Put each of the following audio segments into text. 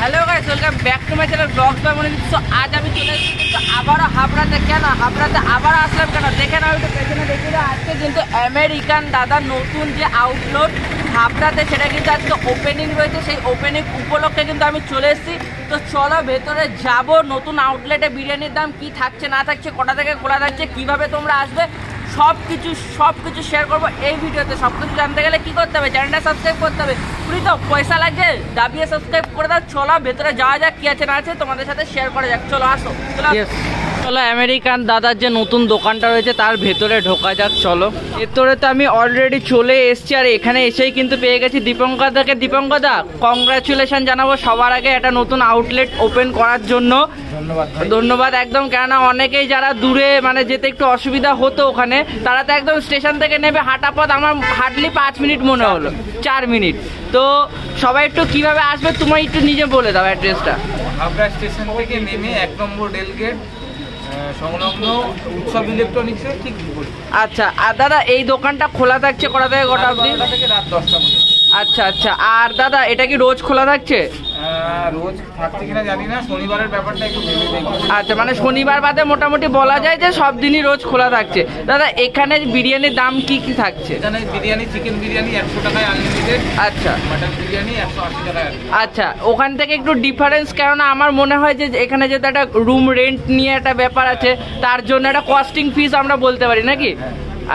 Hello guys, welcome back to my channel vlogs by Monideep. So আজ আমি চলে এসেছি কিন্তু আবারও হাবড়াতে। কেন হাবড়াতে আবার আসলাম কেন দেখে নাও, একটু পেছনে দেখি। আজকে কিন্তু আমেরিকান দাদা নতুন যে আউটলেট হাবড়াতে সেটা কিন্তু আজকে ওপেনিং রয়েছে। সেই ওপেনিং উপলক্ষে কিন্তু আমি চলে এসেছি। তো চলো ভেতরে যাব, নতুন আউটলেটে বিরিয়ানির দাম কি থাকছে না থাকছে, কটা থেকে খোলা থাকছে, কিভাবে তোমরা আসবে, সব কিছু শেয়ার করবো এই ভিডিওতে। সব কিছু জানতে গেলে কি করতে হবে, চ্যানেলটা সাবস্ক্রাইব করতে হবে। পুরি তো পয়সা লাগছে, দাবিয়ে সাবস্ক্রাইব করে দাও। চলো ভেতরে যাওয়া যাক, কি আছে না আছে তোমাদের সাথে শেয়ার করা যাক। চলো আসো, চলো আমেরিকান দাদার যে নতুন দোকানটা রয়েছে তার ভেতরে ঢোকা যাক। চলো ভেতরে তো আমি অলরেডি চলে এসেছি, আর এখানে এসেই কিন্তু পেয়ে গেছি দীপঙ্কর দাকে। দীপঙ্কর দা, কংগ্রাচুলেশন জানাবো সবার আগে একটা নতুন আউটলেট ওপেন করার জন্য। ধন্যবাদ একদম। কেননা অনেকেই যারা দূরে মানে যেতে একটু অসুবিধা হতো ওখানে, তারা তো একদম স্টেশন থেকে নেবে হাঁটা পথ। আমার হার্ডলি 5 মিনিট মনে হলো, 4 মিনিট। তো সবাই একটু কিভাবে আসবে তুমি একটু নিজে বলে দাও অ্যাড্রেসটা। হাবড়া স্টেশন থেকে নেমে 1 নম্বর রেলগেট সংলগ্ন উৎসব ইলেকট্রনিক্সের ঠিক বিপরীত। আচ্ছা, আর দাদা এই দোকানটা খোলা থাকছে কটা থেকে কটা অবধি? থেকে রাত 10টা পর্যন্ত। আচ্ছা আচ্ছা, আর দাদা এটা কি রোজ খোলা থাকছে? রোজ থাকছে কিনা জানি না, শনিবারের ব্যাপারটা একটু ভেবে দেখি। আচ্ছা, মানে শনিবার বাদে মোটামুটি বলা যায় যে সব দিনই রোজ খোলা থাকছে। দাদা এখানে বিরিয়ানির দাম কি কি থাকছে? এখানে বিরিয়ানি, চিকেন বিরিয়ানি 100 টাকায় আনলিমিটেড। আচ্ছা, মাটন বিরিয়ানি 180 টাকায়। আচ্ছা, ওখান থেকে একটু ডিফারেন্স, কেননা আমার মনে হয় যে এখানে যেহেতু একটা রুম রেন্ট নিয়ে একটা ব্যাপার আছে, তার জন্য একটা কস্টিং ফিস আমরা বলতে পারি নাকি?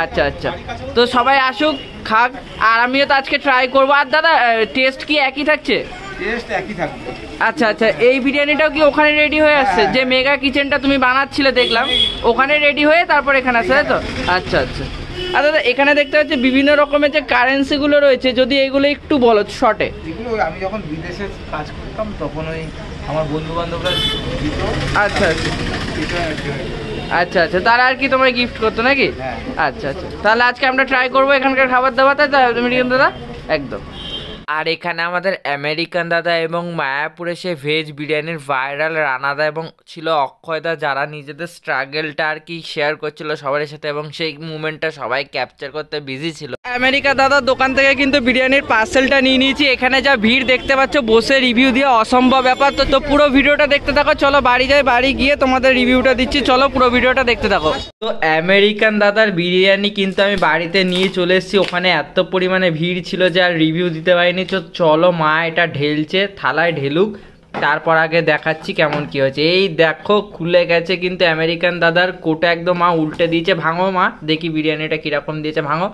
আচ্ছা আচ্ছা, তো সবাই আসুক খাক, আর আমিও তো আজকে ট্রাই করবো। আর দাদা টেস্ট কি একই থাকছে? টেস্ট একই থাকবে। আচ্ছা আচ্ছা, এই বিরিয়ানিটাও কি ওখানে রেডি হয়ে আসছে? যে মেগা কিচেনটা তুমি বানাচ্ছিলে দেখলাম, ওখানে রেডি হয়ে তারপর এখানে আসছে, তাই তো? আচ্ছা আচ্ছা। আর দাদা এখানে দেখতে পাচ্ছি বিভিন্ন রকমের যে কারেন্সিগুলো রয়েছে, যদি এগুলো একটু বলো শর্টে। এগুলো আমি যখন বিদেশে কাজ করতাম তখন ওই আমার বন্ধু বান্ধবরা দিত। আচ্ছা আচ্ছা আচ্ছা আচ্ছা, তারা আর কি তোমায় গিফট করতো নাকি? আচ্ছা আচ্ছা, তাহলে আজকে আমরা ট্রাই করবো এখানকার খাবার দাবার, তাই তো আমেরিকান দাদা? একদম। আর এখানে আমাদের আমেরিকান দাদা এবং মায়াপুরে সে ভেজ বিরিয়ানির ভাইরাল রানাদা এবং ছিল অক্ষয়দা, যারা নিজেদের স্ট্রাগলটা আর কি শেয়ার করছিল সবার সাথে, এবং সেই মুভমেন্টটা সবাই ক্যাপচার করতে বিজি ছিল। আমেরিকা দাদার দোকান থেকে কিন্তু বিরিয়ানির পার্সেলটা নিয়ে নিয়েছি। এখানে যা ভিড় দেখতে পাচ্ছ, বসে রিভিউ দিয়ে অসম্ভব ব্যাপার। তো পুরো ভিডিওটা দেখতে থাকো। চলো বাড়ি যাই, বাড়ি গিয়ে তোমাদের রিভিউটা দিচ্ছি। চলো পুরো ভিডিওটা দেখতে থাকো। তো আমেরিকান দাদার বিরিয়ানি কিন্তু আমি বাড়িতে নিয়ে চলে এসেছি। ওখানে এত পরিমাণে ভিড় ছিল যে আর রিভিউ দিতে পারিনি। চলো মা এটা ঢেলছে, থালায় ঢেলুক, তারপর আগে দেখাচ্ছি কেমন কি হয়েছে। এই দেখো খুলে গেছে কিন্তু আমেরিকান দাদার কোটা, একদম মা উল্টে দিয়েছে। ভাঙো মা, দেখি বিরিয়ানিটা কিরকম দিয়েছে, ভাঙো।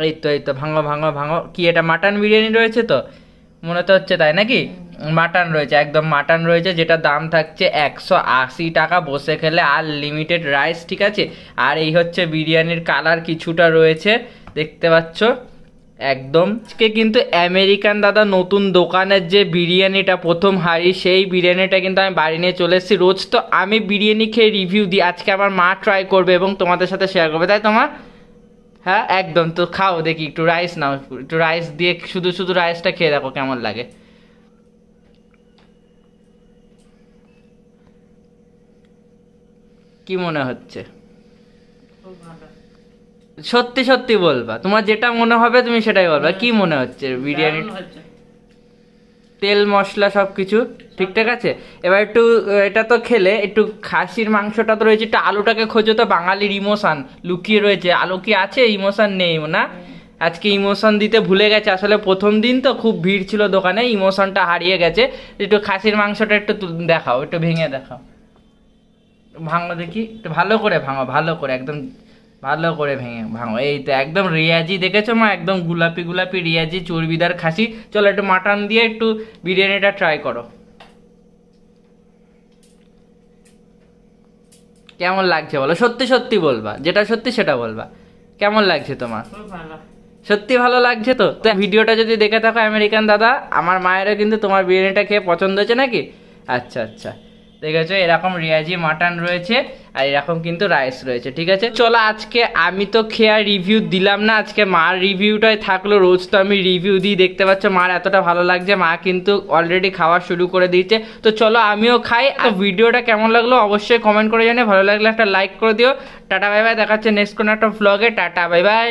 এই তো ভাঙো ভাঙো ভাঙো। কি এটা মাটন বিরিয়ানি রয়েছে তো মনে তো হচ্ছে, তাই নাকি? মাটন রয়েছে, একদম মাটন রয়েছে, যেটা দাম থাকছে 180 টাকা। বসে খেলে আর লিমিটেড রাইস, ঠিক আছে। আর এই হচ্ছে বিরিয়ানির কালার কিছুটা রয়েছে, দেখতে পাচ্ছ একদম। কিন্তু আমেরিকান দাদা নতুন দোকানের যে বিরিয়ানিটা প্রথম হাঁড়ি, সেই বিরিয়ানিটা কিন্তু আমি বাড়ি নিয়ে চলে এসেছি। রোজ তো আমি বিরিয়ানি খেয়ে রিভিউ দিই, আজকে আমার মা ট্রাই করবে এবং তোমাদের সাথে শেয়ার করবে, তাই তোমার? হ্যাঁ একদম। তো খাও দেখি, একটু রাইস নাও, একটু রাইস দিয়ে শুধু শুধু রাইসটা খেয়ে দেখো কেমন লাগে। কি মনে হচ্ছে? সত্যি সত্যি বলবা, তোমার যেটা মনে হবে তুমি সেটাই বলবা। কি মনে হচ্ছে বিরিয়ানি? তেল মশলা সবকিছু ঠিকঠাক আছে। এবার একটু এটা তো খেলে একটু খাসির মাংসটা তো রয়েছে, একটু আলুটাকে খোঁজো তো। বাঙালির ইমোশন লুকিয়ে রয়েছে, আলু কি আছে? ইমোশন নেই না, আজকে ইমোশন দিতে ভুলে গেছে। আসলে প্রথম দিন তো খুব ভিড় ছিল দোকানে, ইমোশনটা হারিয়ে গেছে। একটু খাসির মাংসটা একটু দেখাও, একটু ভেঙে দেখাও, ভাঙো দেখি, একটু ভালো করে ভাঙো, ভালো করে একদম ভালো করে ভেঙে ভাঙো। এই তো একদম রিয়াজি, দেখেছো মা, একদম গোলাপি গোলাপি রিয়াজি চর্বিদার খাসি। চলো একটু মাটন দিয়ে একটু বিরিয়ানিটা ট্রাই করো, কেমন লাগছে বলো। সত্যি সত্যি বলবা, যেটা সত্যি সেটা বলবা। কেমন লাগছে তোমার? সত্যি ভালো লাগছে তো? তো ভিডিওটা যদি দেখে থাকো আমেরিকান দাদা, আমার মায়েরও কিন্তু তোমার বিরিয়ানিটা খেয়ে পছন্দ হয়েছে নাকি? আচ্ছা আচ্ছা, দেখেছো এরকম রিয়াজি মাটন রয়েছে, আর এরকম কিন্তু রাইস রয়েছে, ঠিক আছে। চলো আজকে আমি তো খেয়ে রিভিউ দিলাম না, আজকে মার রিভিউটাই থাকলো। রোজ তো আমি রিভিউ দিই, দেখতে পাচ্ছ মার এতটা ভালো লাগছে, মা কিন্তু অলরেডি খাওয়া শুরু করে দিয়েছে। তো চলো আমিও খাই। আর ভিডিওটা কেমন লাগলো অবশ্যই কমেন্ট করে জানিয়ে, ভালো লাগলে একটা লাইক করে দিও। টাটা বাই বাই, দেখাচ্ছে নেক্সট কোনো একটা ভ্লগে। Tata bye bye.